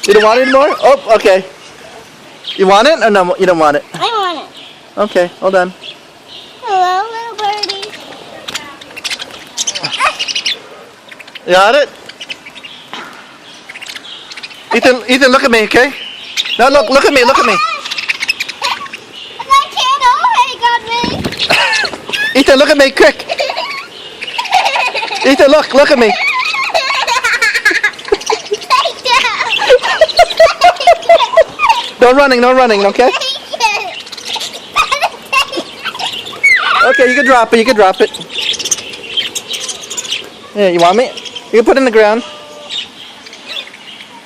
You don't want it anymore? Oh, okay. You want it or no? You don't want it? I want it. Okay, hold on. Hello, little birdie. You got it? Ethan, look at me, okay? No, look at me, look at me. I can't. Oh, he got me. Ethan, look at me, quick. Ethan, look at me. No running, okay? Okay, you can drop it, Yeah, you want me? You can put it in the ground.